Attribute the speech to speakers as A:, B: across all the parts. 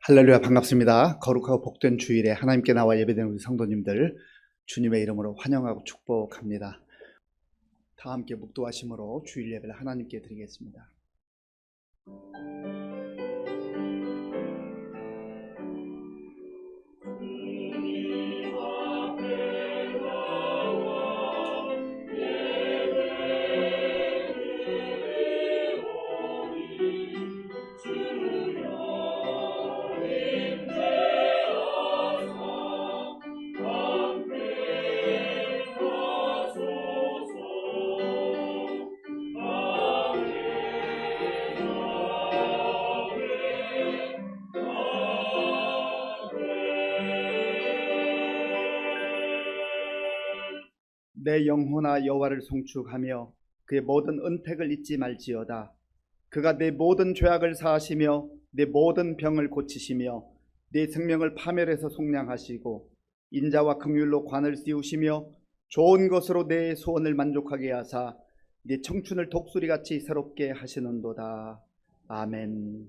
A: 할렐루야, 반갑습니다. 거룩하고 복된 주일에 하나님께 나와 예배드리는 우리 성도님들 주님의 이름으로 환영하고 축복합니다. 다 함께 묵도하심으로 주일 예배를 하나님께 드리겠습니다. 내 영혼아 여호와를 송축하며 그의 모든 은택을 잊지 말지어다. 그가 내 모든 죄악을 사하시며 내 모든 병을 고치시며 내 생명을 파멸해서 속량하시고 인자와 긍휼로 관을 씌우시며 좋은 것으로 내 소원을 만족하게 하사 네 청춘을 독수리같이 새롭게 하시는도다. 아멘.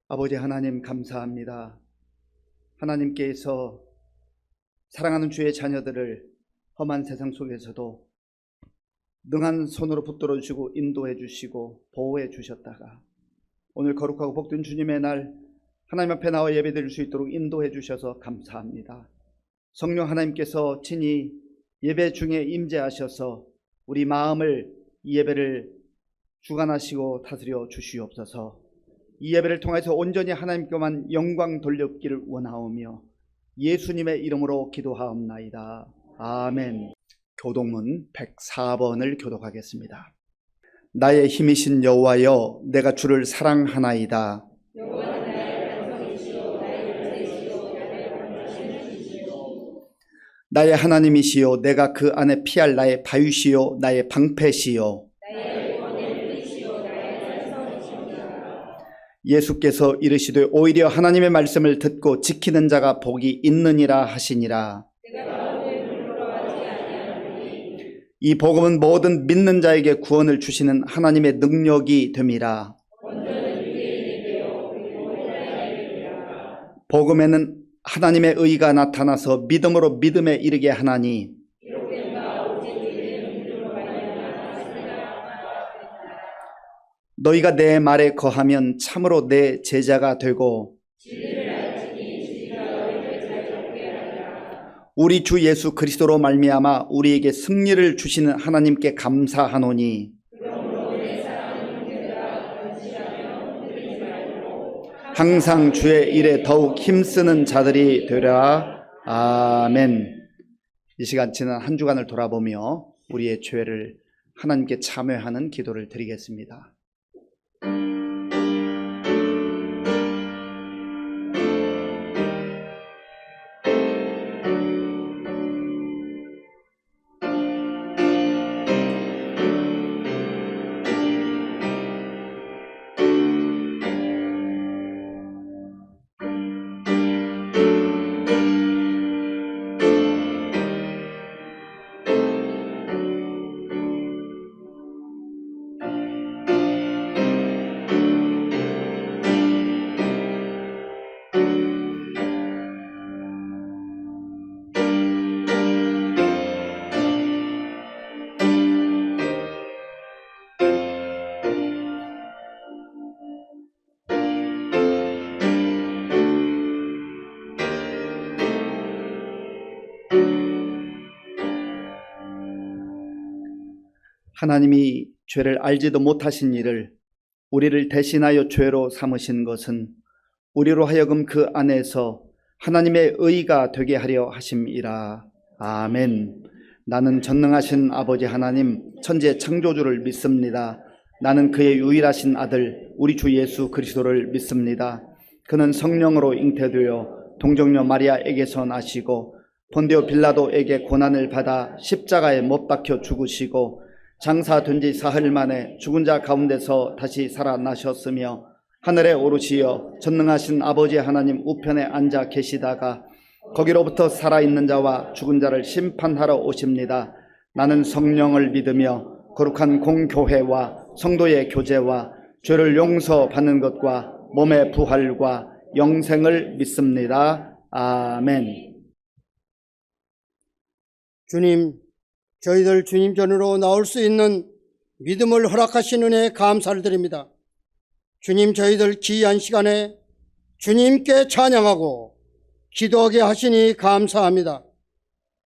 A: 아버지 하나님 감사합니다. 하나님께서 사랑하는 주의 자녀들을 험한 세상 속에서도 능한 손으로 붙들어 주시고 인도해 주시고 보호해 주셨다가 오늘 거룩하고 복된 주님의 날 하나님 앞에 나와 예배드릴 수 있도록 인도해 주셔서 감사합니다. 성령 하나님께서 친히 예배 중에 임재하셔서 우리 마음을 이 예배를 주관하시고 다스려 주시옵소서. 이 예배를 통해서 온전히 하나님께만 영광 돌렸기를 원하오며 예수님의 이름으로 기도하옵나이다. 아멘. 교독문 104번을 교독하겠습니다. 나의 힘이신 여호와여, 내가 주를 사랑하나이다. 나의 하나님이시요, 내가 그 안에 피할 나의 바위시요, 나의 방패시요. 예수께서 이르시되 오히려 하나님의 말씀을 듣고 지키는 자가 복이 있느니라 하시니라. 이 복음은 모든 믿는 자에게 구원을 주시는 하나님의 능력이 됨이라. 복음에는 하나님의 의가 나타나서 믿음으로 믿음에 이르게 하나니 너희가 내 말에 거하면 참으로 내 제자가 되고 우리 주 예수 그리스도로 말미암아 우리에게 승리를 주시는 하나님께 감사하노니 항상 주의 일에 더욱 힘쓰는 자들이 되라. 아멘. 이 시간 지난 한 주간을 돌아보며 우리의 죄를 하나님께 참회하는 기도를 드리겠습니다. 하나님이 죄를 알지도 못하신 이를 우리를 대신하여 죄로 삼으신 것은 우리로 하여금 그 안에서 하나님의 의가 되게 하려 하심이라. 아멘. 나는 전능하신 아버지 하나님 천지의 창조주를 믿습니다. 나는 그의 유일하신 아들 우리 주 예수 그리스도를 믿습니다. 그는 성령으로 잉태되어 동정녀 마리아에게서 나시고 본디오 빌라도에게 고난을 받아 십자가에 못 박혀 죽으시고 장사된 지 사흘 만에 죽은 자 가운데서 다시 살아나셨으며 하늘에 오르시어 전능하신 아버지 하나님 우편에 앉아 계시다가 거기로부터 살아있는 자와 죽은 자를 심판하러 오십니다. 나는 성령을 믿으며 거룩한 공교회와 성도의 교제와 죄를 용서받는 것과 몸의 부활과 영생을 믿습니다. 아멘.
B: 주님, 저희들 주님 전으로 나올 수 있는 믿음을 허락하신 은혜에 감사를 드립니다. 주님, 저희들 귀한 시간에 주님께 찬양하고 기도하게 하시니 감사합니다.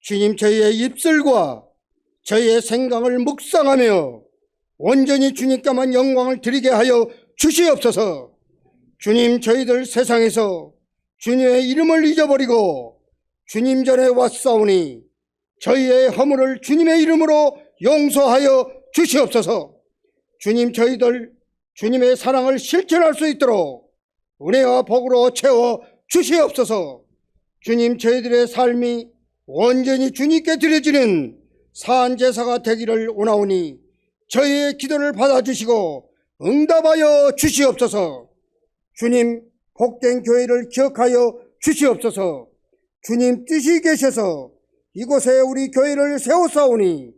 B: 주님, 저희의 입술과 저희의 생각을 묵상하며 온전히 주님께만 영광을 드리게 하여 주시옵소서. 주님, 저희들 세상에서 주님의 이름을 잊어버리고 주님 전에 왔사오니 저희의 허물을 주님의 이름으로 용서하여 주시옵소서. 주님, 저희들 주님의 사랑을 실천할 수 있도록 은혜와 복으로 채워 주시옵소서. 주님, 저희들의 삶이 온전히 주님께 드려지는 사한 제사가 되기를 원하오니 저희의 기도를 받아주시고 응답하여 주시옵소서. 주님, 복된 교회를 기억하여 주시옵소서. 주님 뜻이 계셔서 이곳에 우리 교회를 세워싸우니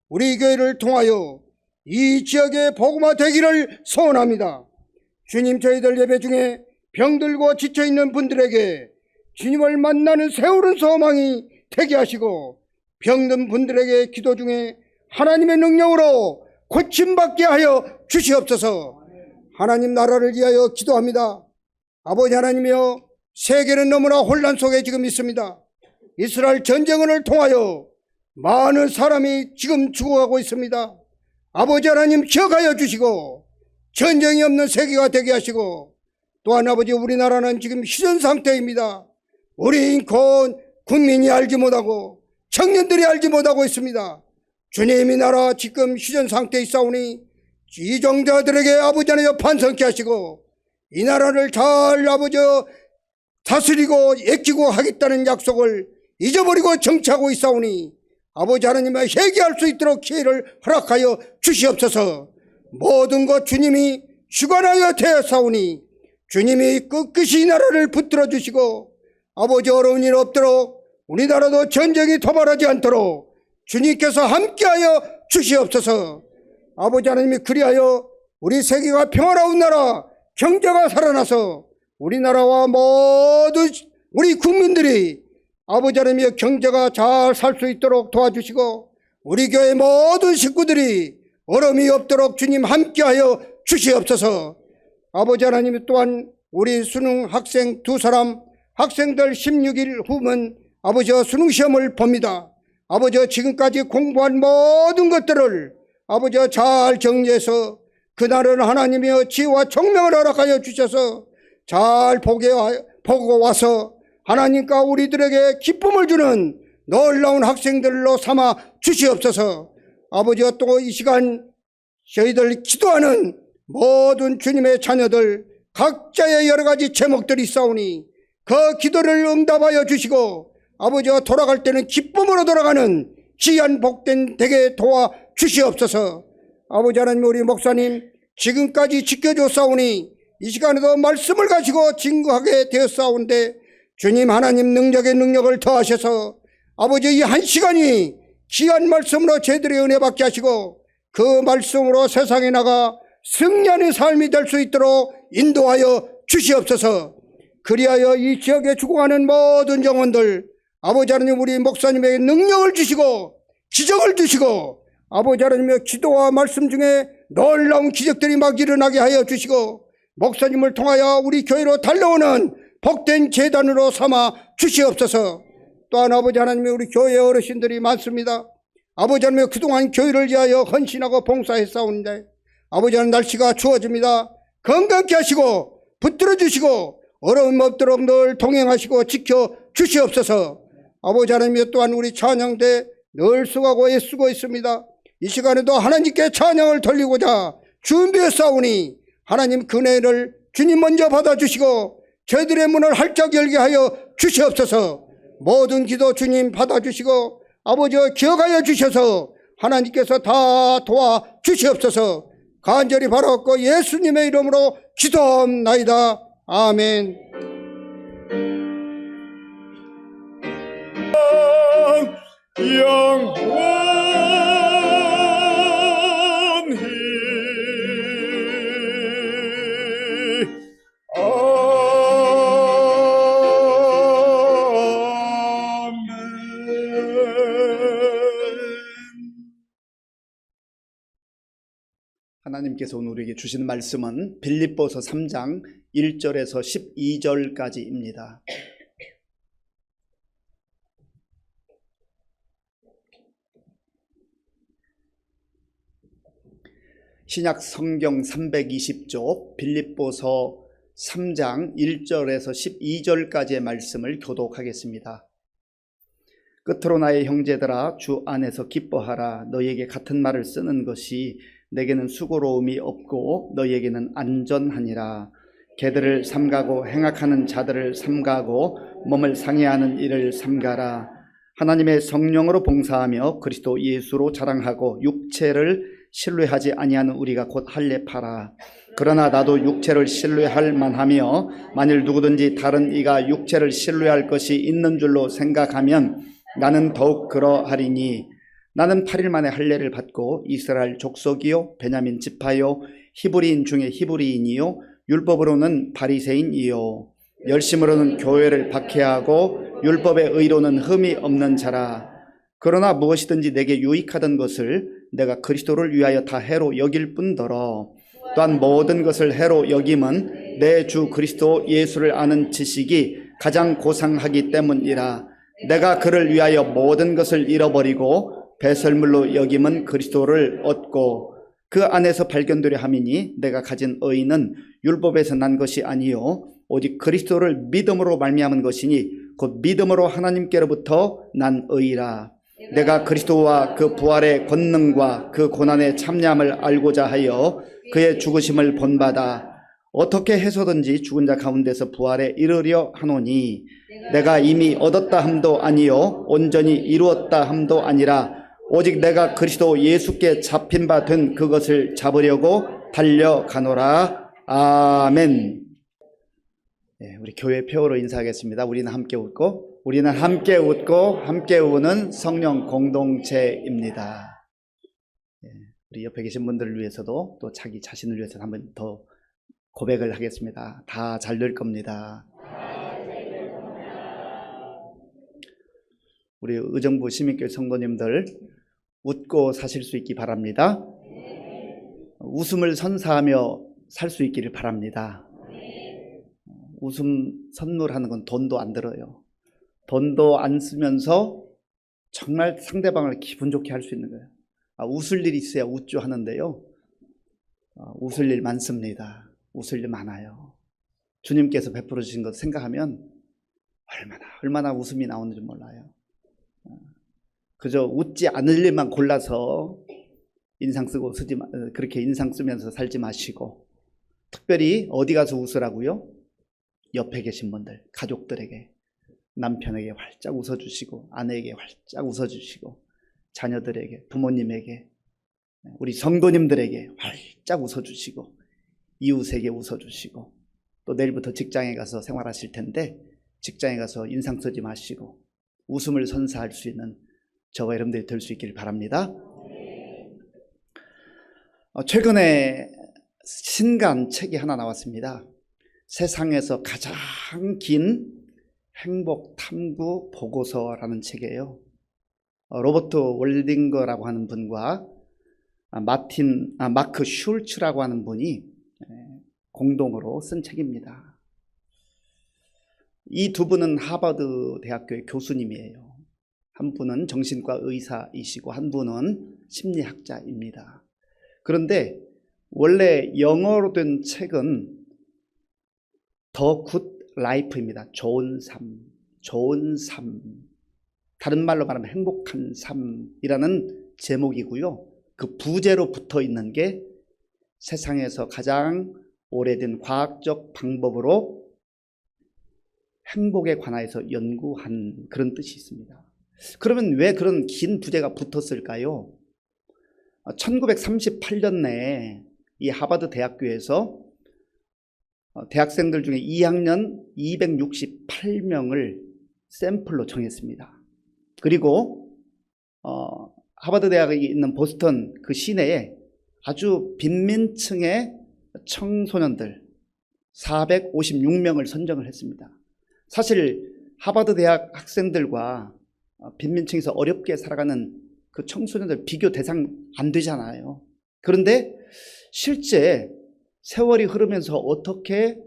B: 우리 교회를 통하여 이 지역의 복음화 되기를 소원합니다. 주님, 저희들 예배 중에 병들고 지쳐있는 분들에게 주님을 만나는 세우는 소망이 되게 하시고 병든 분들에게 기도 중에 하나님의 능력으로 고침받게 하여 주시옵소서. 하나님 나라를 위하여 기도합니다. 아버지 하나님이여, 세계는 너무나 혼란 속에 지금 있습니다. 이스라엘 전쟁을 통하여 많은 사람이 지금 죽어가고 있습니다. 아버지 하나님 기억하여 주시고 전쟁이 없는 세계가 되게 하시고, 또한 아버지 우리나라는 지금 휴전 상태입니다. 우리 인권 국민이 알지 못하고 청년들이 알지 못하고 있습니다. 주님이 나라 지금 휴전 상태에 있사오니 이정자들에게 아버지 하나님 반성케 하시고 이 나라를 잘 아버지 다스리고 애끼고 하겠다는 약속을 잊어버리고 정치하고 있사오니 아버지 하나님의 회개할 수 있도록 기회를 허락하여 주시옵소서. 모든 것 주님이 주관하여 되었사오니 주님이 끝끝이 이 나라를 붙들어 주시고 아버지 어려운 일 없도록 우리나라도 전쟁이 도발하지 않도록 주님께서 함께하여 주시옵소서. 아버지 하나님이 그리하여 우리 세계가 평화로운 나라, 경제가 살아나서 우리나라와 모든 우리 국민들이 아버지 하나님의 경제가 잘 살 수 있도록 도와주시고 우리 교회 모든 식구들이 어려움이 없도록 주님 함께하여 주시옵소서. 아버지 하나님 또한 우리 수능 학생 두 사람 학생들 16일 후면 아버지 수능 시험을 봅니다. 아버지 지금까지 공부한 모든 것들을 아버지 잘 정리해서 그날은 하나님의 지혜와 총명을 허락하여 주셔서 잘 보고 와서 하나님과 우리들에게 기쁨을 주는 놀라운 학생들로 삼아 주시옵소서. 아버지가 또 이 시간 저희들 기도하는 모든 주님의 자녀들 각자의 여러 가지 제목들이 있사오니 그 기도를 응답하여 주시고 아버지가 돌아갈 때는 기쁨으로 돌아가는 귀한 복된 되게 도와 주시옵소서. 아버지 하나님, 우리 목사님 지금까지 지켜줬사오니 이 시간에도 말씀을 가지고 증거하게 되었사온데 주님 하나님 능력의 능력을 더하셔서 아버지 이 한 시간이 귀한 말씀으로 저희들의 은혜 받게 하시고 그 말씀으로 세상에 나가 승리하는 삶이 될 수 있도록 인도하여 주시옵소서. 그리하여 이 지역에 죽어가는 모든 영혼들 아버지 하나님 우리 목사님에게 능력을 주시고 기적을 주시고 아버지 하나님의 기도와 말씀 중에 놀라운 기적들이 막 일어나게 하여 주시고 목사님을 통하여 우리 교회로 달려오는 복된 제단으로 삼아 주시옵소서. 또한 아버지 하나님의 우리 교회 어르신들이 많습니다. 아버지 하나님 그동안 교회를 위하여 헌신하고 봉사했사오는데 아버지 하나님 날씨가 추워집니다. 건강케 하시고 붙들어 주시고 어려움 없도록 늘 동행하시고 지켜 주시옵소서. 아버지 하나님 또한 우리 찬양대 늘 수고하고 애쓰고 있습니다. 이 시간에도 하나님께 찬양을 돌리고자 준비했사오니 하나님 그네를 주님 먼저 받아주시고 저희들의 문을 활짝 열게 하여 주시옵소서. 모든 기도 주님 받아주시고 아버지 기억하여 주셔서 하나님께서 다 도와 주시옵소서. 간절히 바라옵고 예수님의 이름으로 기도합나이다. 아멘. 영원히
A: 하나님께서 오늘 우리에게 주시는 말씀은 빌립보서 3장 1절에서 12절까지입니다. 신약 성경 320쪽 빌립보서 3장 1절에서 12절까지의 말씀을 교독하겠습니다. 끝으로 나의 형제들아 주 안에서 기뻐하라. 너희에게 같은 말을 쓰는 것이 내게는 수고로움이 없고 너희에게는 안전하니라. 개들을 삼가고 행악하는 자들을 삼가고 몸을 상해하는 일을 삼가라. 하나님의 성령으로 봉사하며 그리스도 예수로 자랑하고 육체를 신뢰하지 아니하는 우리가 곧 할례파라. 그러나 나도 육체를 신뢰할 만하며 만일 누구든지 다른 이가 육체를 신뢰할 것이 있는 줄로 생각하면 나는 더욱 그러하리니 나는 8일 만에 할례를 받고 이스라엘 족속이요 베냐민 지파요 히브리인 중에 히브리인이요 율법으로는 바리새인이요 열심으로는 교회를 박해하고 율법의 의로는 흠이 없는 자라. 그러나 무엇이든지 내게 유익하던 것을 내가 그리스도를 위하여 다 해로 여길 뿐더러 또한 모든 것을 해로 여김은 내 주 그리스도 예수를 아는 지식이 가장 고상하기 때문이라. 내가 그를 위하여 모든 것을 잃어버리고 배설물로 여김은 그리스도를 얻고 그 안에서 발견되려 함이니 내가 가진 의는 율법에서 난 것이 아니요 오직 그리스도를 믿음으로 말미암은 것이니 곧 믿음으로 하나님께로부터 난 의라. 내가 그리스도와 그 부활의 권능과 그 고난의 참여함을 알고자 하여 그의 죽으심을 본받아 어떻게 해서든지 죽은 자 가운데서 부활에 이르려 하노니 내가 이미 얻었다 함도 아니요 온전히 이루었다 함도 아니라 오직 내가 그리스도 예수께 잡힌 바 된 그것을 잡으려고 달려가노라. 아멘. 네, 우리 교회 표어로 인사하겠습니다. 우리는 함께 웃고 함께 우는 성령 공동체입니다. 네, 우리 옆에 계신 분들을 위해서도 또 자기 자신을 위해서 한번 더 고백을 하겠습니다. 다 잘 될 겁니다. 우리 의정부 시민교회 성도님들 웃고 사실 수 있기 바랍니다. 웃음을 선사하며 살 수 있기를 바랍니다. 웃음 선물하는 건 돈도 안 들어요. 돈도 안 쓰면서 정말 상대방을 기분 좋게 할 수 있는 거예요. 웃을 일이 있어야 웃죠 하는데요. 웃을 일 많습니다. 웃을 일 많아요. 주님께서 베풀어 주신 것 생각하면 얼마나 웃음이 나오는지 몰라요. 그저 웃지 않을 일만 골라서 그렇게 인상 쓰면서 살지 마시고 특별히 어디 가서 웃으라고요? 옆에 계신 분들, 가족들에게, 남편에게 활짝 웃어주시고 아내에게 활짝 웃어주시고 자녀들에게, 부모님에게, 우리 성도님들에게 활짝 웃어주시고 이웃에게 웃어주시고 또 내일부터 직장에 가서 생활하실 텐데 직장에 가서 인상 쓰지 마시고 웃음을 선사할 수 있는 저와 여러분들이 될 수 있기를 바랍니다. 최근에 신간 책이 하나 나왔습니다. 세상에서 가장 긴 행복 탐구 보고서라는 책이에요. 로버트 월딩거라고 하는 분과 마크 슐츠라고 하는 분이 공동으로 쓴 책입니다. 이 두 분은 하버드 대학교의 교수님이에요. 한 분은 정신과 의사이시고 한 분은 심리학자입니다. 그런데 원래 영어로 된 책은 더 굿 라이프입니다. 좋은 삶. 다른 말로 말하면 행복한 삶이라는 제목이고요. 그 부제로 붙어 있는 게 세상에서 가장 오래된 과학적 방법으로 행복에 관하여서 연구한 그런 뜻이 있습니다. 그러면 왜 그런 긴 부제가 붙었을까요? 1938년에 이 하버드 대학교에서 대학생들 중에 2학년 268명을 샘플로 정했습니다. 그리고 하버드 대학에 있는 보스턴 그 시내에 아주 빈민층의 청소년들 456명을 선정을 했습니다. 사실 하버드 대학 학생들과 빈민층에서 어렵게 살아가는 그 청소년들 비교 대상 안 되잖아요. 그런데 실제 세월이 흐르면서 어떻게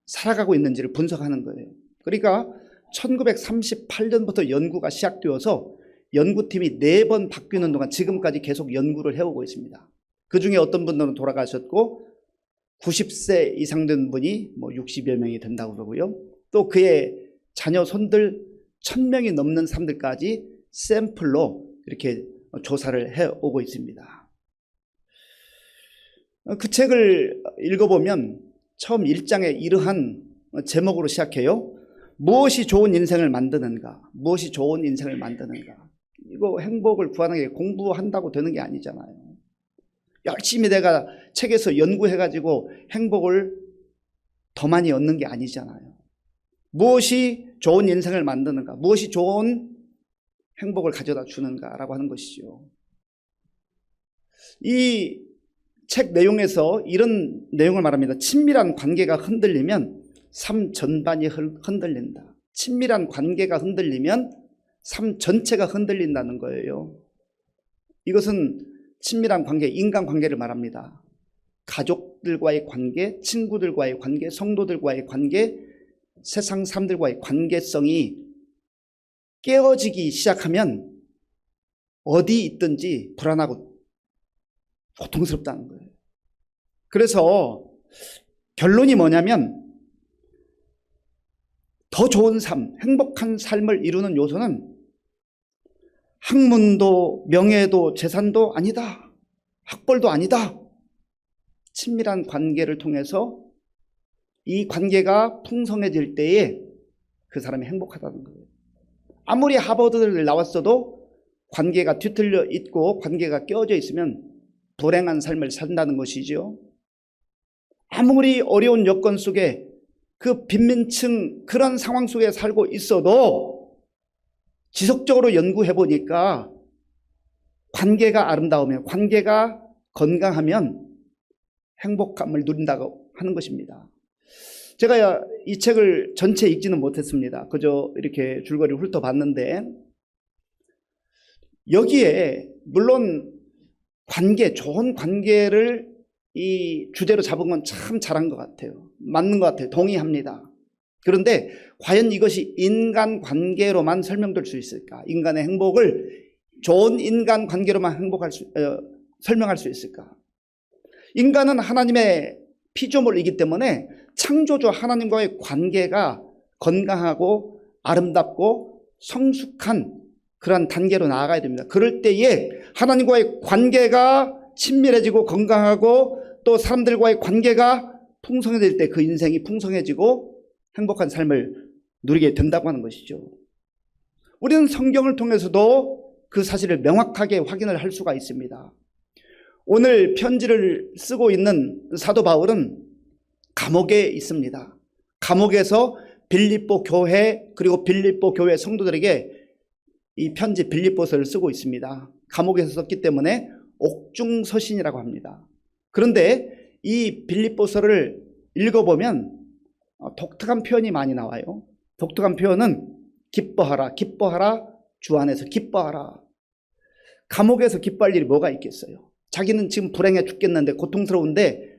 A: 살아가고 있는지를 분석하는 거예요. 그러니까 1938년부터 연구가 시작되어서 연구팀이 4번 바뀌는 동안 지금까지 계속 연구를 해오고 있습니다. 그중에 어떤 분들은 돌아가셨고 90세 이상 된 분이 60여 명이 된다고 그러고요. 또 그의 자녀 손들 1000명이 넘는 사람들까지 샘플로 이렇게 조사를 해오고 있습니다. 그 책을 읽어보면 처음 1장에 이러한 제목으로 시작해요. 무엇이 좋은 인생을 만드는가? 무엇이 좋은 인생을 만드는가? 이거 행복을 구하는 게 공부한다고 되는 게 아니잖아요. 열심히 내가 책에서 연구해가지고 행복을 더 많이 얻는 게 아니잖아요. 무엇이 좋은 인생을 만드는가? 무엇이 좋은 행복을 가져다 주는가라고 하는 것이죠. 이 책 내용에서 이런 내용을 말합니다. 친밀한 관계가 흔들리면 삶 전반이 흔들린다. 친밀한 관계가 흔들리면 삶 전체가 흔들린다는 거예요. 이것은 친밀한 관계, 인간관계를 말합니다. 가족들과의 관계, 친구들과의 관계, 성도들과의 관계, 세상 사람들과의 관계성이 깨어지기 시작하면 어디 있든지 불안하고 고통스럽다는 거예요. 그래서 결론이 뭐냐면 더 좋은 삶, 행복한 삶을 이루는 요소는 학문도 명예도 재산도 아니다. 학벌도 아니다. 친밀한 관계를 통해서 이 관계가 풍성해질 때에 그 사람이 행복하다는 거예요. 아무리 하버드를 나왔어도 관계가 뒤틀려 있고 관계가 깨어져 있으면 불행한 삶을 산다는 것이죠. 아무리 어려운 여건 속에 그 빈민층 그런 상황 속에 살고 있어도 지속적으로 연구해 보니까 관계가 아름다우면, 관계가 건강하면 행복감을 누린다고 하는 것입니다. 제가 이 책을 전체 읽지는 못했습니다. 그저 이렇게 줄거리 훑어봤는데 여기에 물론 관계, 좋은 관계를 이 주제로 잡은 건 참 잘한 것 같아요. 맞는 것 같아요. 동의합니다. 그런데 과연 이것이 인간관계로만 설명될 수 있을까? 인간의 행복을 좋은 인간관계로만 설명할 수 있을까? 인간은 하나님의 피조물이기 때문에 창조주 하나님과의 관계가 건강하고 아름답고 성숙한 그런 단계로 나아가야 됩니다. 그럴 때에 하나님과의 관계가 친밀해지고 건강하고 또 사람들과의 관계가 풍성해질 때 그 인생이 풍성해지고 행복한 삶을 누리게 된다고 하는 것이죠. 우리는 성경을 통해서도 그 사실을 명확하게 확인을 할 수가 있습니다. 오늘 편지를 쓰고 있는 사도 바울은 감옥에 있습니다. 감옥에서 빌립보 교회 그리고 빌립보 교회 성도들에게 이 편지 빌립보서를 쓰고 있습니다. 감옥에서 썼기 때문에 옥중서신이라고 합니다. 그런데 이 빌립보서를 읽어보면 독특한 표현이 많이 나와요. 독특한 표현은 기뻐하라, 기뻐하라, 주 안에서 기뻐하라. 감옥에서 기뻐할 일이 뭐가 있겠어요? 자기는 지금 불행해 죽겠는데 고통스러운데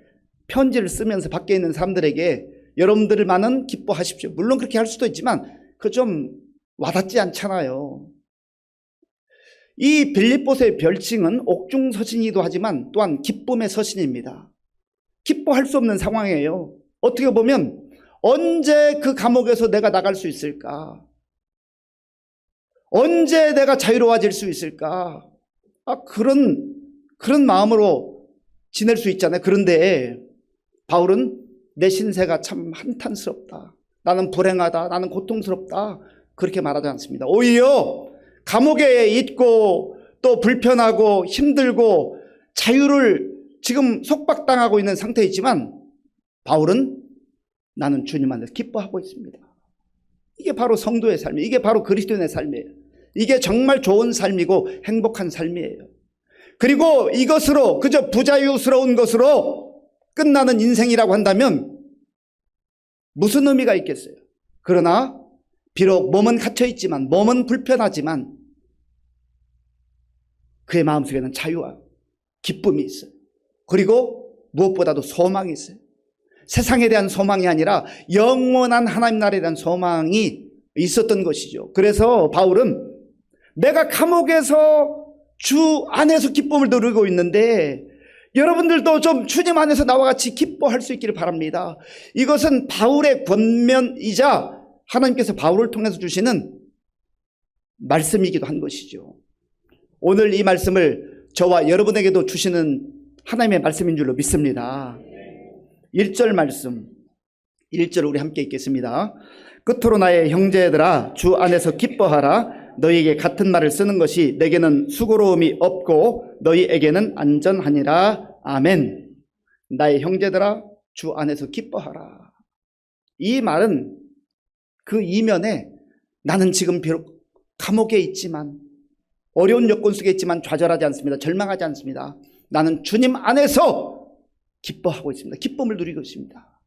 A: 편지를 쓰면서 밖에 있는 사람들에게 여러분들만은 기뻐하십시오. 물론 그렇게 할 수도 있지만 그 좀 와닿지 않잖아요. 이 빌립보서의 별칭은 옥중서신이기도 하지만 또한 기쁨의 서신입니다. 기뻐할 수 없는 상황이에요. 어떻게 보면 언제 그 감옥에서 내가 나갈 수 있을까? 언제 내가 자유로워질 수 있을까? 그런 마음으로 지낼 수 있잖아요. 그런데 바울은 내 신세가 참 한탄스럽다. 나는 불행하다. 나는 고통스럽다. 그렇게 말하지 않습니다. 오히려 감옥에 있고 또 불편하고 힘들고 자유를 지금 속박당하고 있는 상태이지만 바울은 나는 주님 안에서 기뻐하고 있습니다. 이게 바로 성도의 삶이에요. 이게 바로 그리스도인의 삶이에요. 이게 정말 좋은 삶이고 행복한 삶이에요. 그리고 이것으로 그저 부자유스러운 것으로 끝나는 인생이라고 한다면 무슨 의미가 있겠어요? 그러나 비록 몸은 갇혀있지만 몸은 불편하지만 그의 마음속에는 자유와 기쁨이 있어요. 그리고 무엇보다도 소망이 있어요. 세상에 대한 소망이 아니라 영원한 하나님 나라에 대한 소망이 있었던 것이죠. 그래서 바울은 내가 감옥에서 주 안에서 기쁨을 누리고 있는데 여러분들도 좀 주님 안에서 나와 같이 기뻐할 수 있기를 바랍니다. 이것은 바울의 권면이자 하나님께서 바울을 통해서 주시는 말씀이기도 한 것이죠. 오늘 이 말씀을 저와 여러분에게도 주시는 하나님의 말씀인 줄로 믿습니다. 1절 말씀, 1절 우리 함께 읽겠습니다. 끝으로 나의 형제들아 주 안에서 기뻐하라. 너희에게 같은 말을 쓰는 것이 내게는 수고로움이 없고 너희에게는 안전하니라. 아멘. 나의 형제들아 주 안에서 기뻐하라. 이 말은 그 이면에 나는 지금 비록 감옥에 있지만 어려운 여건 속에 있지만 좌절하지 않습니다. 절망하지 않습니다. 나는 주님 안에서 기뻐하고 있습니다. 기쁨을 누리고 있습니다.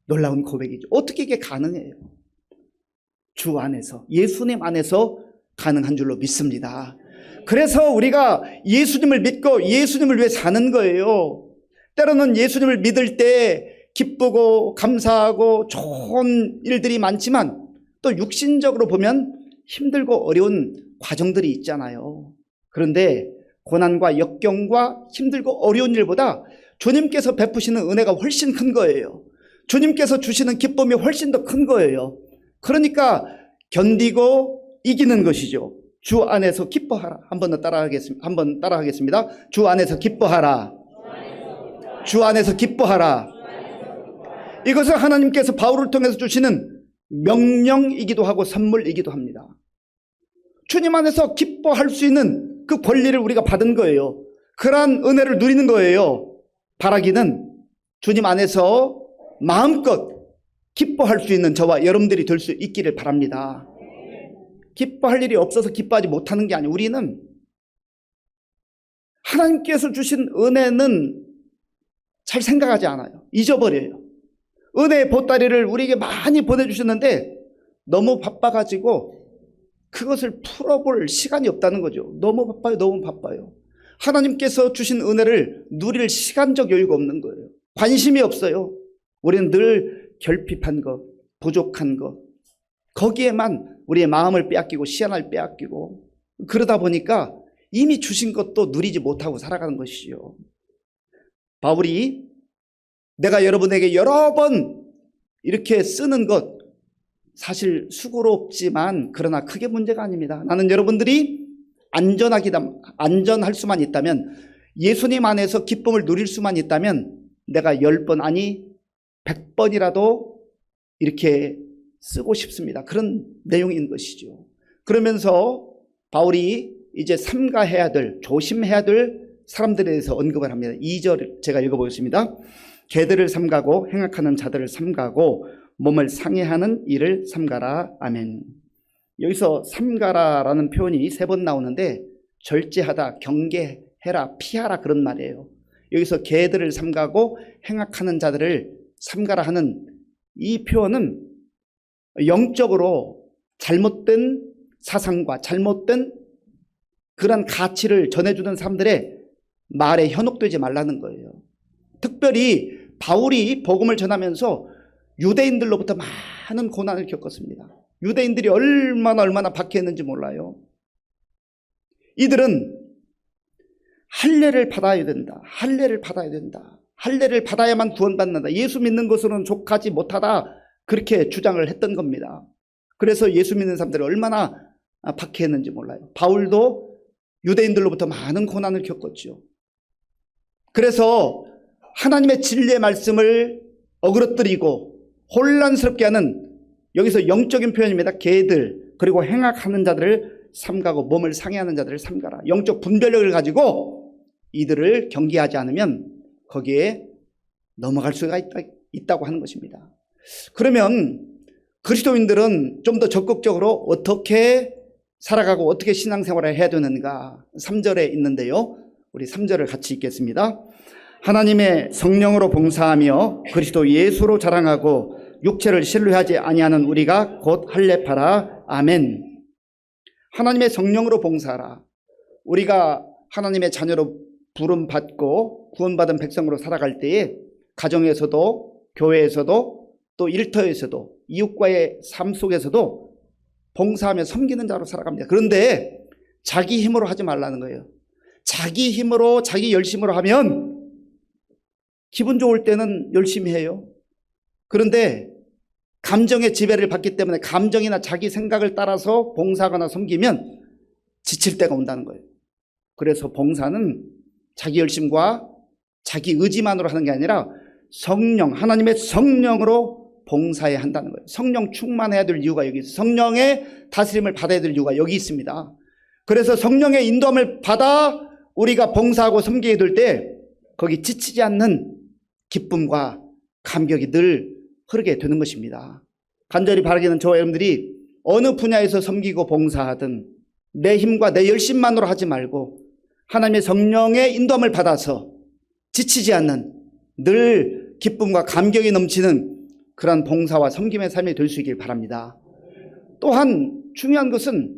A: 놀라운 고백이죠. 어떻게 이게 가능해요? 주 안에서, 예수님 안에서 가능한 줄로 믿습니다. 그래서 우리가 예수님을 믿고 예수님을 위해 사는 거예요. 때로는 예수님을 믿을 때 기쁘고 감사하고 좋은 일들이 많지만 또 육신적으로 보면 힘들고 어려운 과정들이 있잖아요. 그런데 고난과 역경과 힘들고 어려운 일보다 주님께서 베푸시는 은혜가 훨씬 큰 거예요. 주님께서 주시는 기쁨이 훨씬 더 큰 거예요. 그러니까 견디고 이기는 것이죠. 주 안에서 기뻐하라. 한 번 따라하겠습니다. 주 안에서 기뻐하라. 주 안에서 기뻐하라. 이것은 하나님께서 바울을 통해서 주시는 명령이기도 하고 선물이기도 합니다. 주님 안에서 기뻐할 수 있는 그 권리를 우리가 받은 거예요. 그러한 은혜를 누리는 거예요. 바라기는 주님 안에서 마음껏 기뻐할 수 있는 저와 여러분들이 될 수 있기를 바랍니다. 기뻐할 일이 없어서 기뻐하지 못하는 게 아니에요. 우리는 하나님께서 주신 은혜는 잘 생각하지 않아요. 잊어버려요. 은혜의 보따리를 우리에게 많이 보내주셨는데 너무 바빠가지고 그것을 풀어볼 시간이 없다는 거죠. 너무 바빠요. 하나님께서 주신 은혜를 누릴 시간적 여유가 없는 거예요. 관심이 없어요. 우리는 늘 결핍한 것, 부족한 것, 거기에만 우리의 마음을 빼앗기고 시간을 빼앗기고 그러다 보니까 이미 주신 것도 누리지 못하고 살아가는 것이죠. 바울이 내가 여러분에게 여러 번 이렇게 쓰는 것 사실 수고롭지만 그러나 크게 문제가 아닙니다. 나는 여러분들이 안전할 수만 있다면, 예수님 안에서 기쁨을 누릴 수만 있다면 내가 10번 아니 100번이라도 이렇게 쓰고 싶습니다. 그런 내용인 것이죠. 그러면서 바울이 이제 삼가해야 될, 조심해야 될 사람들에 대해서 언급을 합니다. 2절 제가 읽어보겠습니다. 개들을 삼가고 행악하는 자들을 삼가고 몸을 상해하는 일을 삼가라. 아멘. 여기서 삼가라라는 표현이 3번 나오는데 절제하다, 경계해라, 피하라 그런 말이에요. 여기서 개들을 삼가고 행악하는 자들을 삼가라 하는 이 표현은 영적으로 잘못된 사상과 잘못된 그런 가치를 전해주는 사람들의 말에 현혹되지 말라는 거예요. 특별히 바울이 복음을 전하면서 유대인들로부터 많은 고난을 겪었습니다. 유대인들이 얼마나 박해했는지 몰라요. 이들은 할례를 받아야 된다. 할례를 받아야만 구원받는다. 예수 믿는 것으로는 족하지 못하다. 그렇게 주장을 했던 겁니다. 그래서 예수 믿는 사람들이 얼마나 박해했는지 몰라요. 바울도 유대인들로부터 많은 고난을 겪었죠. 그래서 하나님의 진리의 말씀을 어그러뜨리고 혼란스럽게 하는, 여기서 영적인 표현입니다. 개들, 그리고 행악하는 자들을 삼가고 몸을 상해하는 자들을 삼가라. 영적 분별력을 가지고 이들을 경계하지 않으면 거기에 넘어갈 수가 있다고 하는 것입니다. 그러면 그리스도인들은 좀 더 적극적으로 어떻게 살아가고 어떻게 신앙생활을 해야 되는가? 3절에 있는데요. 우리 3절을 같이 읽겠습니다. 하나님의 성령으로 봉사하며 그리스도 예수로 자랑하고 육체를 신뢰하지 아니하는 우리가 곧 할례파라. 아멘. 하나님의 성령으로 봉사하라. 우리가 하나님의 자녀로 부름 받고 구원받은 백성으로 살아갈 때에 가정에서도 교회에서도 또 일터에서도 이웃과의 삶 속에서도 봉사하며 섬기는 자로 살아갑니다. 그런데 자기 힘으로 하지 말라는 거예요. 자기 힘으로 자기 열심으로 하면 기분 좋을 때는 열심히 해요. 그런데 감정의 지배를 받기 때문에 감정이나 자기 생각을 따라서 봉사하거나 섬기면 지칠 때가 온다는 거예요. 그래서 봉사는 자기 열심과 자기 의지만으로 하는 게 아니라 성령, 하나님의 성령으로 봉사해야 한다는 거예요. 성령 충만해야 될 이유가 여기 있어요. 성령의 다스림을 받아야 될 이유가 여기 있습니다. 그래서 성령의 인도함을 받아 우리가 봉사하고 섬기게 될 때 거기 지치지 않는 기쁨과 감격이 늘 흐르게 되는 것입니다. 간절히 바라기는 저와 여러분들이 어느 분야에서 섬기고 봉사하든 내 힘과 내 열심만으로 하지 말고 하나님의 성령의 인도함을 받아서 지치지 않는 늘 기쁨과 감격이 넘치는 그런 봉사와 섬김의 삶이 될 수 있길 바랍니다. 또한 중요한 것은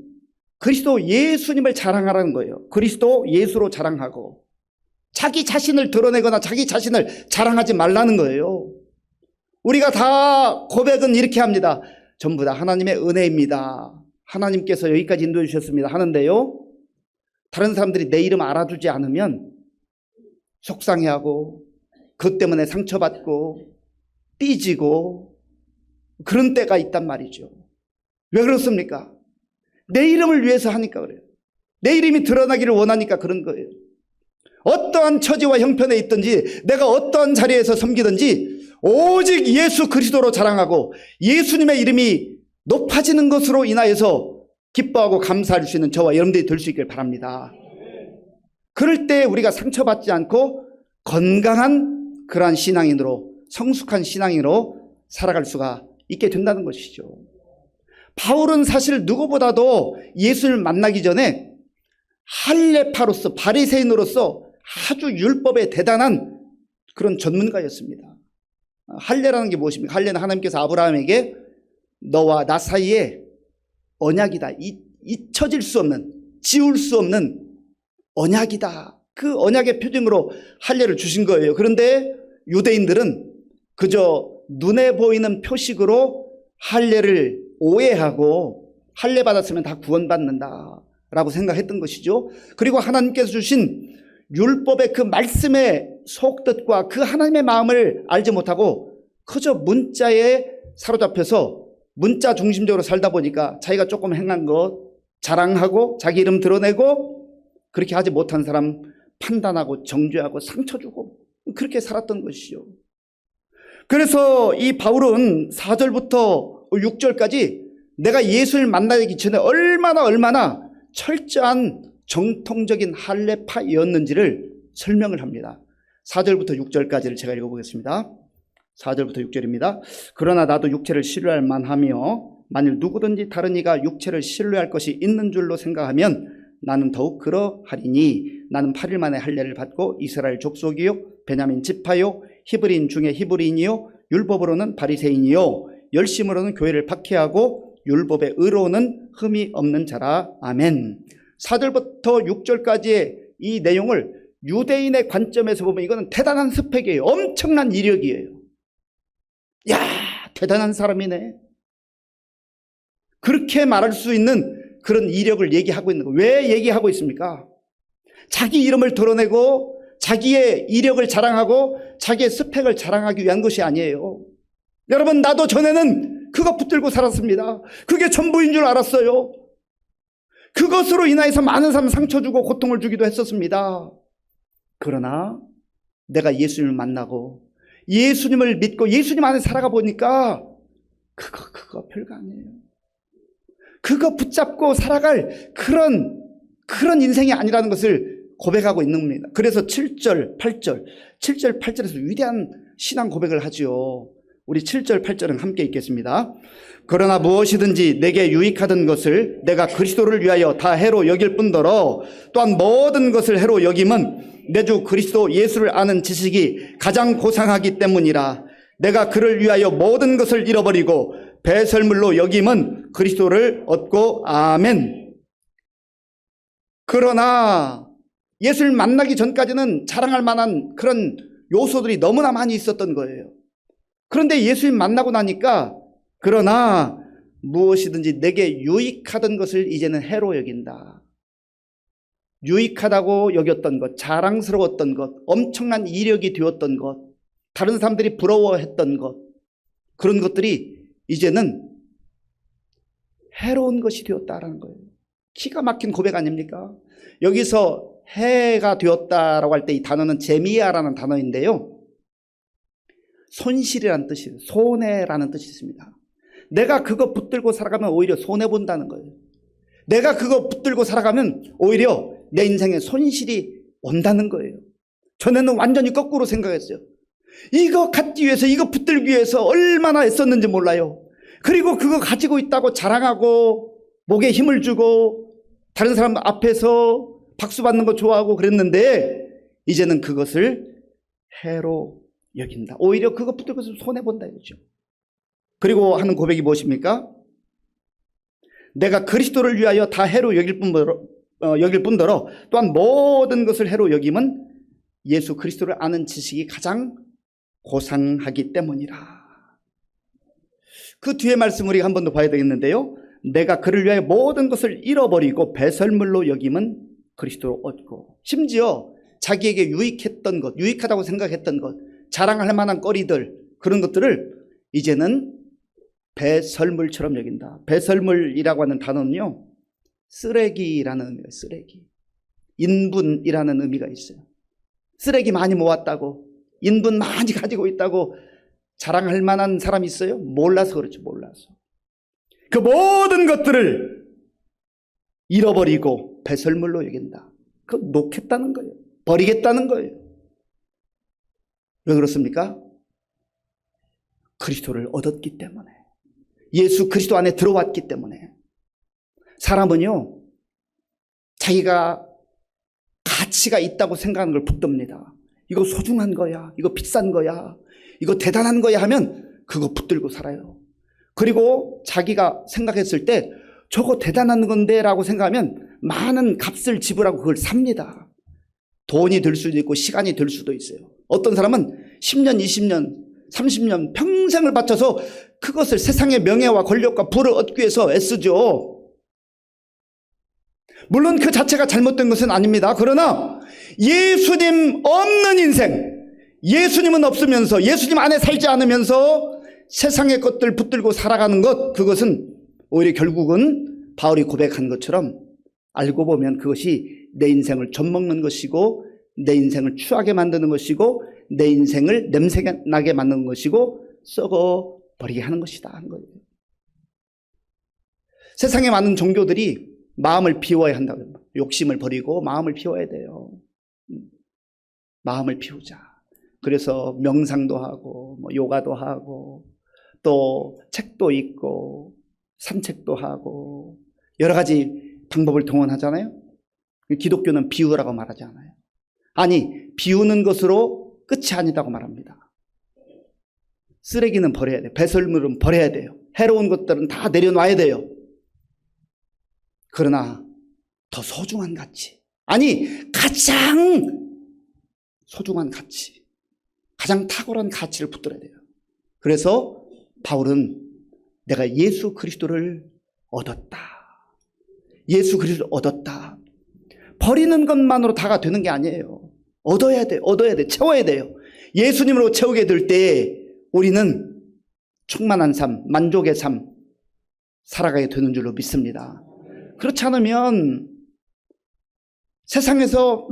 A: 그리스도 예수님을 자랑하라는 거예요. 그리스도 예수로 자랑하고 자기 자신을 드러내거나 자기 자신을 자랑하지 말라는 거예요. 우리가 다 고백은 이렇게 합니다. 전부 다 하나님의 은혜입니다. 하나님께서 여기까지 인도해 주셨습니다 하는데요, 다른 사람들이 내 이름 알아주지 않으면 속상해하고 그것 때문에 상처받고 삐지고 그런 때가 있단 말이죠. 왜 그렇습니까? 내 이름을 위해서 하니까 그래요. 내 이름이 드러나기를 원하니까 그런 거예요. 어떠한 처지와 형편에 있든지 내가 어떠한 자리에서 섬기든지 오직 예수 그리스도로 자랑하고 예수님의 이름이 높아지는 것으로 인하여서 기뻐하고 감사할 수 있는 저와 여러분들이 될 수 있길 바랍니다. 그럴 때 우리가 상처받지 않고 건강한 그러한 신앙인으로, 성숙한 신앙인으로 살아갈 수가 있게 된다는 것이죠. 바울은 사실 누구보다도 예수를 만나기 전에 할례파로서, 바리새인으로서 아주 율법에 대단한 그런 전문가였습니다. 할례라는 게 무엇입니까? 할례는 하나님께서 아브라함에게 너와 나 사이에 언약이다, 잊혀질 수 없는, 지울 수 없는 언약이다, 그 언약의 표징으로 할례를 주신 거예요. 그런데 유대인들은 그저 눈에 보이는 표식으로 할례를 오해하고 할례 받았으면 다 구원받는다 라고 생각했던 것이죠. 그리고 하나님께서 주신 율법의 그 말씀의 속뜻과 그 하나님의 마음을 알지 못하고 그저 문자에 사로잡혀서 문자 중심적으로 살다 보니까 자기가 조금 행한 것 자랑하고 자기 이름 드러내고, 그렇게 하지 못한 사람 판단하고 정죄하고 상처 주고 그렇게 살았던 것이죠. 그래서 이 바울은 4절부터 6절까지 내가 예수를 만나기 전에 얼마나 철저한 정통적인 할례파였는지를 설명을 합니다. 4절부터 6절까지를 제가 읽어보겠습니다. 4절부터 6절입니다. 그러나 나도 육체를 신뢰할 만하며 만일 누구든지 다른 이가 육체를 신뢰할 것이 있는 줄로 생각하면 나는 더욱 그러하리니 나는 8일 만에 할례를 받고 이스라엘 족속이요 베냐민 지파요 히브리인 중에 히브리인이요 율법으로는 바리새인이요 열심으로는 교회를 박해하고 율법의 의로는 흠이 없는 자라. 아멘. 4절부터 6절까지의 이 내용을 유대인의 관점에서 보면 이거는 대단한 스펙이에요. 엄청난 이력이에요. 야, 대단한 사람이네. 그렇게 말할 수 있는 그런 이력을 얘기하고 있는 거예요. 왜 얘기하고 있습니까? 자기 이름을 드러내고 자기의 이력을 자랑하고 자기의 스펙을 자랑하기 위한 것이 아니에요. 여러분, 나도 전에는 그거 붙들고 살았습니다. 그게 전부인 줄 알았어요. 그것으로 인하여서 많은 사람 상처 주고 고통을 주기도 했었습니다. 그러나 내가 예수님을 만나고 예수님을 믿고 예수님 안에 살아가 보니까 그거 별거 아니에요. 그거 붙잡고 살아갈 그런 인생이 아니라는 것을 고백하고 있는 겁니다. 그래서 7절, 8절에서 위대한 신앙 고백을 하죠. 우리 7절, 8절은 함께 읽겠습니다. 그러나 무엇이든지 내게 유익하던 것을 내가 그리스도를 위하여 다 해로 여길 뿐더러 또한 모든 것을 해로 여김은 내 주 그리스도 예수를 아는 지식이 가장 고상하기 때문이라. 내가 그를 위하여 모든 것을 잃어버리고 배설물로 여김은 그리스도를 얻고. 아멘. 그러나 예수를 만나기 전까지는 자랑할 만한 그런 요소들이 너무나 많이 있었던 거예요. 그런데 예수님 만나고 나니까 그러나 무엇이든지 내게 유익하던 것을 이제는 해로 여긴다. 유익하다고 여겼던 것, 자랑스러웠던 것, 엄청난 이력이 되었던 것, 다른 사람들이 부러워했던 것, 그런 것들이 이제는 해로운 것이 되었다라는 거예요. 기가 막힌 고백 아닙니까? 여기서 해가 되었다라고 할 때 이 단어는 제미야라는 단어인데요. 손실이라는 뜻이에요. 손해라는 뜻이 있습니다. 내가 그거 붙들고 살아가면 오히려 손해본다는 거예요. 내가 그거 붙들고 살아가면 오히려 내 인생에 손실이 온다는 거예요. 전에는 완전히 거꾸로 생각했어요. 이거 갖기 위해서, 이거 붙들기 위해서 얼마나 애썼는지 몰라요. 그리고 그거 가지고 있다고 자랑하고 목에 힘을 주고 다른 사람 앞에서 박수 받는 거 좋아하고 그랬는데 이제는 그것을 해로 여긴다. 오히려 그거 붙들고 손해본다 이거죠. 그리고 하는 고백이 무엇입니까? 내가 그리스도를 위하여 다 해로 여길 뿐더러 또한 모든 것을 해로 여김은 예수 그리스도를 아는 지식이 가장 고상하기 때문이라. 그 뒤에 말씀 우리가 한 번 더 봐야 되겠는데요. 내가 그를 위하여 모든 것을 잃어버리고 배설물로 여김은 그리스도를 얻고, 심지어 자기에게 유익했던 것, 유익하다고 생각했던 것, 자랑할 만한 거리들, 그런 것들을 이제는 배설물처럼 여긴다. 배설물이라고 하는 단어는요, 쓰레기라는 의미가 있어요. 쓰레기. 인분이라는 의미가 있어요. 쓰레기 많이 모았다고, 인분 많이 가지고 있다고 자랑할 만한 사람이 있어요? 몰라서 그렇죠. 몰라서. 그 모든 것들을 잃어버리고 배설물로 여긴다. 그거 놓겠다는 거예요. 버리겠다는 거예요. 왜 그렇습니까? 그리스도를 얻었기 때문에. 예수 그리스도 안에 들어왔기 때문에. 사람은요, 자기가 가치가 있다고 생각하는 걸 붙듭니다. 이거 소중한 거야, 이거 비싼 거야, 이거 대단한 거야 하면 그거 붙들고 살아요. 그리고 자기가 생각했을 때 저거 대단한 건데 라고 생각하면 많은 값을 지불하고 그걸 삽니다. 돈이 들 수도 있고 시간이 들 수도 있어요. 어떤 사람은 10년, 20년, 30년 평생을 바쳐서 그것을 세상의 명예와 권력과 부를 얻기 위해서 애쓰죠. 물론 그 자체가 잘못된 것은 아닙니다. 그러나 예수님 없는 인생, 예수님은 없으면서 예수님 안에 살지 않으면서 세상의 것들 붙들고 살아가는 것, 그것은 오히려 결국은 바울이 고백한 것처럼 알고 보면 그것이 내 인생을 젖먹는 것이고 내 인생을 추하게 만드는 것이고 내 인생을 냄새나게 만드는 것이고 썩어버리게 하는 것이다 하는 거예요. 세상에 많은 종교들이 마음을 비워야 한다고, 욕심을 버리고 마음을 비워야 돼요. 마음을 비우자. 그래서 명상도 하고 요가도 하고 또 책도 읽고 산책도 하고 여러 가지 방법을 동원하잖아요. 기독교는 비우라고 말하지 않아요. 아니, 비우는 것으로 끝이 아니다고 말합니다. 쓰레기는 버려야 돼요. 배설물은 버려야 돼요. 해로운 것들은 다 내려놔야 돼요. 그러나 더 소중한 가치, 아니 가장 소중한 가치, 가장 탁월한 가치를 붙들어야 돼요. 그래서 바울은 내가 예수 그리스도를 얻었다. 예수 그리스도를 얻었다. 버리는 것만으로 다가 되는 게 아니에요. 얻어야 돼, 얻어야 돼, 채워야 돼요. 예수님으로 채우게 될 때 우리는 충만한 삶, 만족의 삶 살아가게 되는 줄로 믿습니다. 그렇지 않으면 세상에서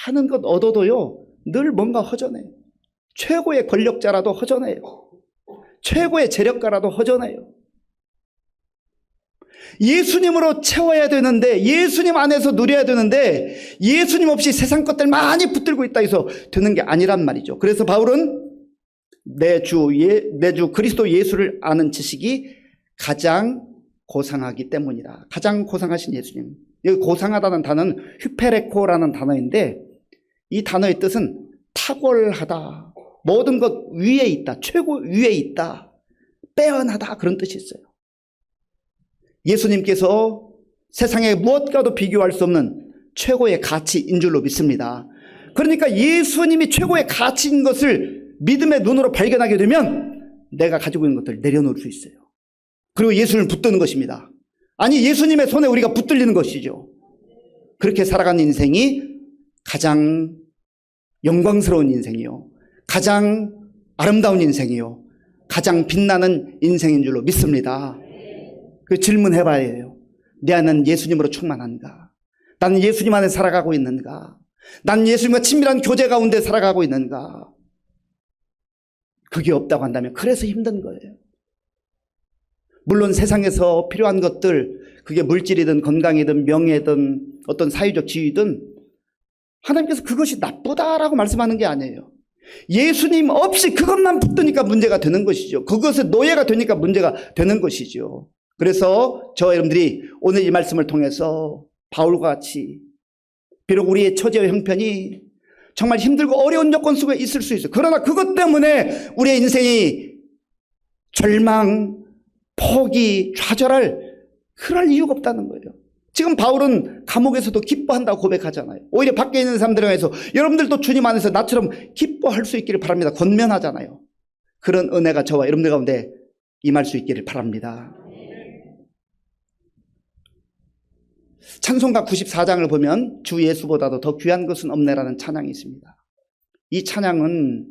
A: 많은 것 얻어도요, 늘 뭔가 허전해요. 최고의 권력자라도 허전해요. 최고의 재력가라도 허전해요. 예수님으로 채워야 되는데, 예수님 안에서 누려야 되는데 예수님 없이 세상 것들 많이 붙들고 있다 해서 되는 게 아니란 말이죠. 그래서 바울은 내 주 그리스도 예수를 아는 지식이 가장 고상하기 때문이다. 가장 고상하신 예수님. 여기 고상하다는 단어는 휴페레코라는 단어인데 이 단어의 뜻은 탁월하다, 모든 것 위에 있다, 최고 위에 있다, 빼어나다, 그런 뜻이 있어요. 예수님께서 세상에 무엇과도 비교할 수 없는 최고의 가치인 줄로 믿습니다. 그러니까 예수님이 최고의 가치인 것을 믿음의 눈으로 발견하게 되면 내가 가지고 있는 것들을 내려놓을 수 있어요. 그리고 예수님을 붙드는 것입니다. 아니, 예수님의 손에 우리가 붙들리는 것이죠. 그렇게 살아가는 인생이 가장 영광스러운 인생이요, 가장 아름다운 인생이요, 가장 빛나는 인생인 줄로 믿습니다. 그 질문해봐야 해요. 내 안은 예수님으로 충만한가? 나는 예수님 안에 살아가고 있는가? 나는 예수님과 친밀한 교제 가운데 살아가고 있는가? 그게 없다고 한다면 그래서 힘든 거예요. 물론 세상에서 필요한 것들, 그게 물질이든 건강이든 명예든 어떤 사회적 지위든 하나님께서 그것이 나쁘다라고 말씀하는 게 아니에요. 예수님 없이 그것만 붙드니까 문제가 되는 것이죠. 그것의 노예가 되니까 문제가 되는 것이죠. 그래서 저와 여러분들이 오늘 이 말씀을 통해서 바울과 같이 비록 우리의 처지와 형편이 정말 힘들고 어려운 조건 속에 있을 수 있어요. 그러나 그것 때문에 우리의 인생이 절망, 포기, 좌절할 그럴 이유가 없다는 거예요. 지금 바울은 감옥에서도 기뻐한다고 고백하잖아요. 오히려 밖에 있는 사람들에 의해서 여러분들도 주님 안에서 나처럼 기뻐할 수 있기를 바랍니다. 권면하잖아요. 그런 은혜가 저와 여러분들 가운데 임할 수 있기를 바랍니다. 찬송가 94장을 보면 주 예수보다도 더 귀한 것은 없네라는 찬양이 있습니다. 이 찬양은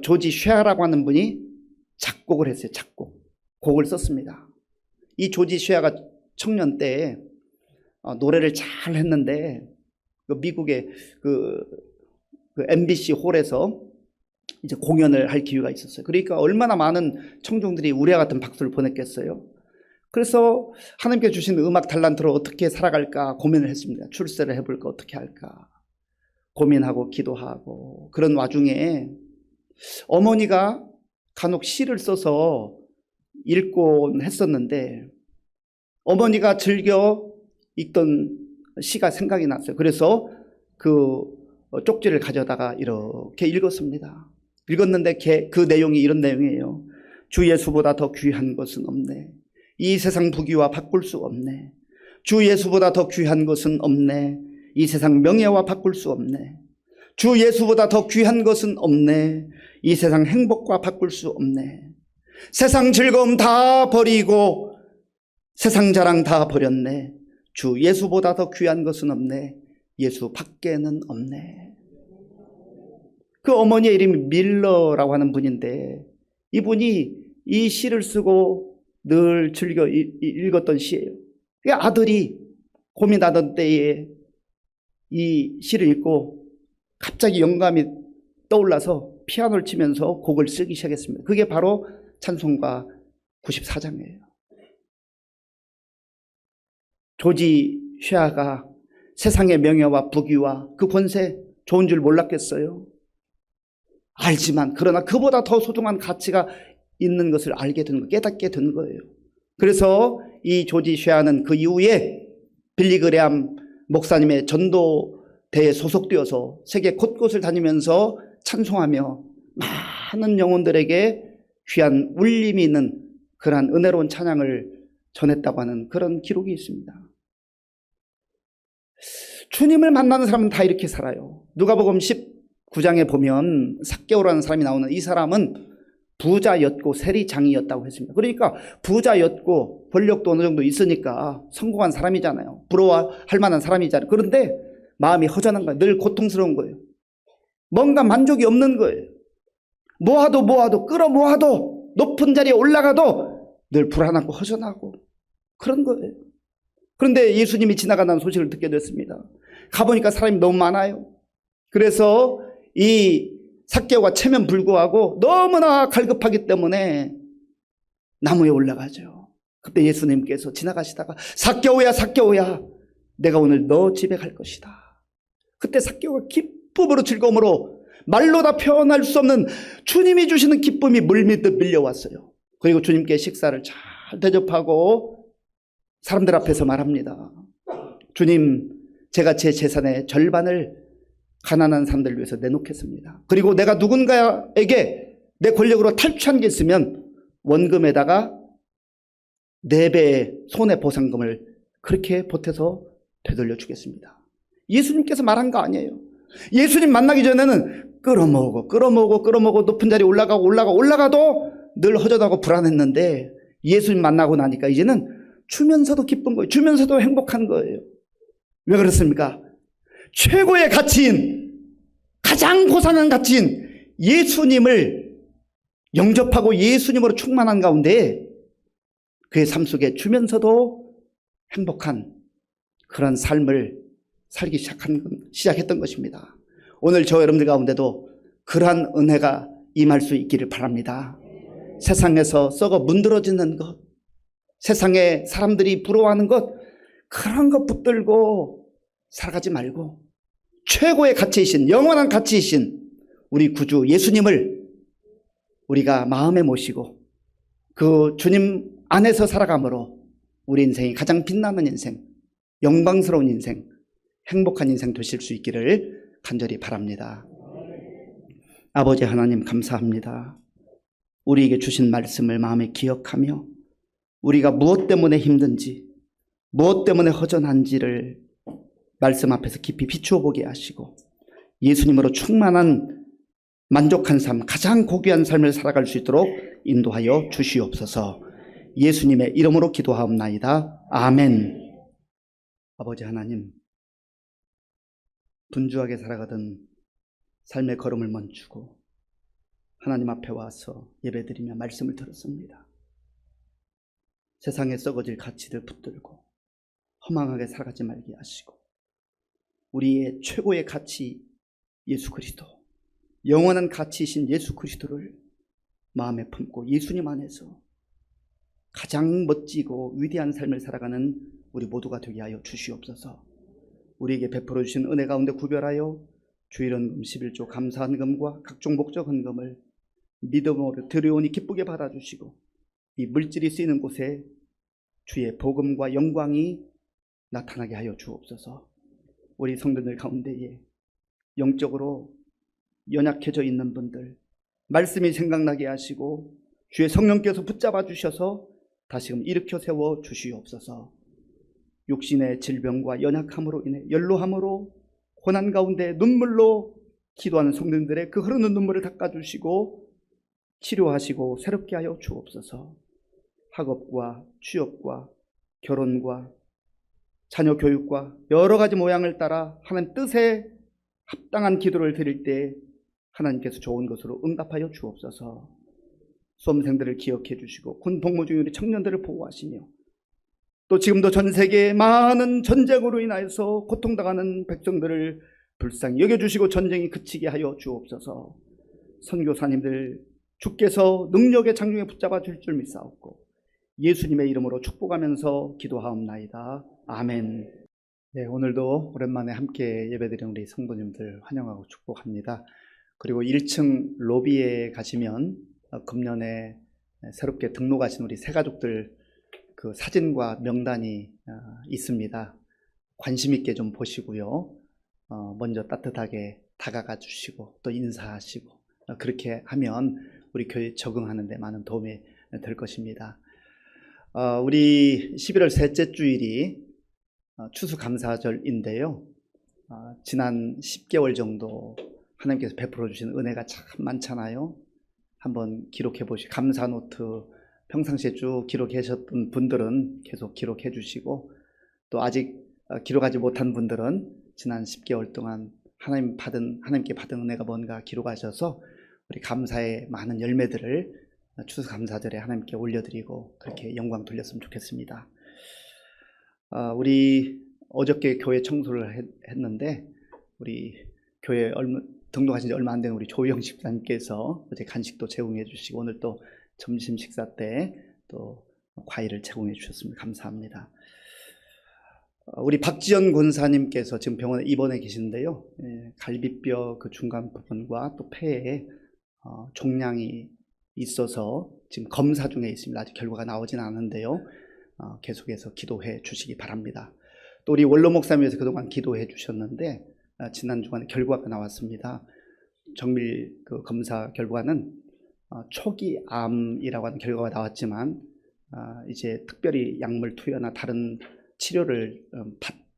A: 조지 쉐아라고 하는 분이 작곡을 했어요. 곡을 썼습니다. 이 조지 쉐아가 청년 때에 노래를 잘 했는데 미국의 그 MBC 홀에서 이제 공연을 할 기회가 있었어요. 그러니까 얼마나 많은 청중들이 우리와 같은 박수를 보냈겠어요. 그래서 하나님께 주신 음악 탤런트로 어떻게 살아갈까 고민을 했습니다. 출세를 해볼까, 어떻게 할까 고민하고 기도하고. 그런 와중에 어머니가 간혹 시를 써서 읽곤 했었는데 어머니가 즐겨 읽던 시가 생각이 났어요. 그래서 그 쪽지를 가져다가 이렇게 읽었습니다. 읽었는데 그 내용이 이런 내용이에요. 주 예수보다 더 귀한 것은 없네. 이 세상 부귀와 바꿀 수 없네. 주 예수보다 더 귀한 것은 없네. 이 세상 명예와 바꿀 수 없네. 주 예수보다 더 귀한 것은 없네. 이 세상 행복과 바꿀 수 없네. 세상 즐거움 다 버리고 세상 자랑 다 버렸네. 주 예수보다 더 귀한 것은 없네. 예수 밖에는 없네. 그 어머니의 이름이 밀러라고 하는 분인데 이분이 이 시를 쓰고 늘 즐겨 읽었던 시예요. 아들이 고민하던 때에 이 시를 읽고 갑자기 영감이 떠올라서 피아노를 치면서 곡을 쓰기 시작했습니다. 그게 바로 찬송가 94장이에요. 조지 쉐아가 세상의 명예와 부귀와 그 권세 좋은 줄 몰랐겠어요? 알지만 그러나 그보다 더 소중한 가치가 있는 것을 알게 된 거, 깨닫게 된 거예요. 그래서 이 조지 쉐아는 그 이후에 빌리 그레암 목사님의 전도대에 소속되어서 세계 곳곳을 다니면서 찬송하며 많은 영혼들에게 귀한 울림이 있는 그러한 은혜로운 찬양을 전했다고 하는 그런 기록이 있습니다. 주님을 만나는 사람은 다 이렇게 살아요. 누가복음 19장에 보면 삭개오라는 사람이 나오는 이 사람은 부자였고 세리장이었다고 했습니다. 그러니까 부자였고 권력도 어느 정도 있으니까 성공한 사람이잖아요. 부러워할 만한 사람이잖아요. 그런데 마음이 허전한 거예요. 늘 고통스러운 거예요. 뭔가 만족이 없는 거예요. 모아도 끌어모아도 높은 자리에 올라가도 늘 불안하고 허전하고 그런 거예요. 그런데 예수님이 지나간다는 소식을 듣게 됐습니다. 가보니까 사람이 너무 많아요. 그래서 이 삭개오가 체면 불구하고 너무나 갈급하기 때문에 나무에 올라가죠. 그때 예수님께서 지나가시다가 삭개오야 삭개오야 내가 오늘 너 집에 갈 것이다. 그때 삭개오가 기쁨으로 즐거움으로 말로 다 표현할 수 없는 주님이 주시는 기쁨이 물밀듯 밀려왔어요. 그리고 주님께 식사를 잘 대접하고 사람들 앞에서 말합니다. 주님, 제가 제 재산의 절반을 가난한 사람들을 위해서 내놓겠습니다. 그리고 내가 누군가에게 내 권력으로 탈취한 게 있으면 원금에다가 4배의 손해보상금을 그렇게 보태서 되돌려 주겠습니다. 예수님께서 말한 거 아니에요. 예수님 만나기 전에는 끌어모으고 높은 자리에 올라가도 늘 허전하고 불안했는데 예수님 만나고 나니까 이제는 주면서도 기쁜 거예요. 주면서도 행복한 거예요. 왜 그렇습니까? 최고의 가치인, 가장 고상한 가치인 예수님을 영접하고 예수님으로 충만한 가운데 그의 삶 속에 주면서도 행복한 그런 삶을 살기 시작했던 것입니다. 오늘 저 여러분들 가운데도 그러한 은혜가 임할 수 있기를 바랍니다. 세상에서 썩어 문드러지는 것, 세상에 사람들이 부러워하는 것, 그런 것 붙들고 살아가지 말고 최고의 가치이신, 영원한 가치이신 우리 구주 예수님을 우리가 마음에 모시고 그 주님 안에서 살아감으로 우리 인생이 가장 빛나는 인생, 영광스러운 인생, 행복한 인생 되실 수 있기를 간절히 바랍니다. 아버지 하나님 감사합니다. 우리에게 주신 말씀을 마음에 기억하며 우리가 무엇 때문에 힘든지, 무엇 때문에 허전한지를 말씀 앞에서 깊이 비추어 보게 하시고 예수님으로 충만한 만족한 삶, 가장 고귀한 삶을 살아갈 수 있도록 인도하여 주시옵소서. 예수님의 이름으로 기도하옵나이다. 아멘. 아버지 하나님, 분주하게 살아가던 삶의 걸음을 멈추고 하나님 앞에 와서 예배드리며 말씀을 들었습니다. 세상에 썩어질 가치들 붙들고 허망하게 살아가지 말게 하시고 우리의 최고의 가치 예수 그리스도, 영원한 가치이신 예수 그리스도를 마음에 품고 예수님 안에서 가장 멋지고 위대한 삶을 살아가는 우리 모두가 되게 하여 주시옵소서. 우리에게 베풀어 주신 은혜 가운데 구별하여 주일헌금 11조 감사헌금과 각종 목적 헌금을 믿음으로 드려오니 기쁘게 받아주시고 이 물질이 쓰이는 곳에 주의 복음과 영광이 나타나게 하여 주옵소서. 우리 성도들 가운데에 영적으로 연약해져 있는 분들 말씀이 생각나게 하시고 주의 성령께서 붙잡아 주셔서 다시금 일으켜 세워 주시옵소서. 육신의 질병과 연약함으로 인해 연로함으로 고난 가운데 눈물로 기도하는 성도들의 그 흐르는 눈물을 닦아주시고 치료하시고 새롭게 하여 주옵소서. 학업과 취업과 결혼과 자녀 교육과 여러 가지 모양을 따라 하나님 뜻에 합당한 기도를 드릴 때 하나님께서 좋은 것으로 응답하여 주옵소서. 수험생들을 기억해 주시고 군 복무 중인 우리 청년들을 보호하시며 또 지금도 전 세계의 많은 전쟁으로 인하여서 고통당하는 백성들을 불쌍히 여겨주시고 전쟁이 그치게 하여 주옵소서. 선교사님들 주께서 능력의 장중에 붙잡아 줄 줄 믿사옵고 예수님의 이름으로 축복하면서 기도하옵나이다. 아멘. 네, 오늘도 오랜만에 함께 예배드리는 우리 성도님들 환영하고 축복합니다. 그리고 1층 로비에 가시면 금년에 새롭게 등록하신 우리 새가족들 그 사진과 명단이 있습니다. 관심 있게 좀 보시고요. 먼저 따뜻하게 다가가 주시고 또 인사하시고 그렇게 하면 우리 교회 적응하는 데 많은 도움이 될 것입니다. 우리 11월 셋째 주일이 추수감사절인데요. 지난 10개월 정도 하나님께서 베풀어 주신 은혜가 참 많잖아요. 한번 기록해 보시고 감사노트 평상시에 쭉 기록하셨던 분들은 계속 기록해 주시고 또 아직 기록하지 못한 분들은 지난 10개월 동안 하나님께 받은 은혜가 뭔가 기록하셔서 우리 감사의 많은 열매들을 추수감사절에 하나님께 올려드리고 그렇게 영광 돌렸으면 좋겠습니다. 우리 어저께 교회 청소를 했는데 우리 교회 등록하신 지 얼마 안 된 우리 조영 집사님께서 어제 간식도 제공해 주시고 오늘 또 점심 식사 때 또 과일을 제공해 주셨습니다. 감사합니다. 우리 박지연 권사님께서 지금 병원에 입원해 계시는데요. 갈비뼈 그 중간 부분과 또 폐에 종양이 있어서 지금 검사 중에 있습니다. 아직 결과가 나오진 않은데요. 계속해서 기도해 주시기 바랍니다. 또 우리 원로 목사님께서 그동안 기도해 주셨는데 지난 주간에 결과가 나왔습니다. 정밀 그 검사 결과는 초기 암이라고 하는 결과가 나왔지만 이제 특별히 약물 투여나 다른 치료를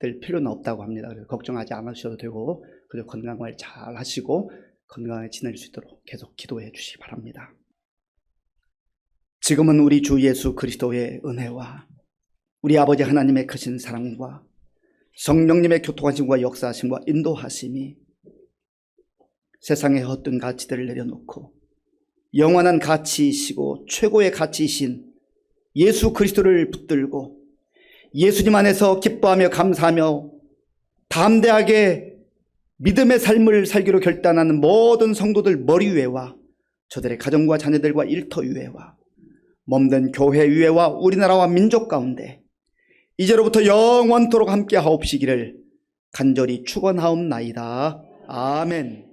A: 될 필요는 없다고 합니다. 그래서 걱정하지 않으셔도 되고 그저 건강을 잘 하시고 건강하게 지낼 수 있도록 계속 기도해 주시기 바랍니다. 지금은 우리 주 예수 그리스도의 은혜와 우리 아버지 하나님의 크신 사랑과 성령님의 교통하심과 역사하심과 인도하심이 세상의 헛된 가치들을 내려놓고 영원한 가치이시고 최고의 가치이신 예수 그리스도를 붙들고 예수님 안에서 기뻐하며 감사하며 담대하게 믿음의 삶을 살기로 결단하는 모든 성도들 머리 위에와 저들의 가정과 자녀들과 일터 위에와 몸된 교회 위에와 우리나라와 민족 가운데 이제로부터 영원토록 함께 하옵시기를 간절히 축원하옵나이다. 아멘.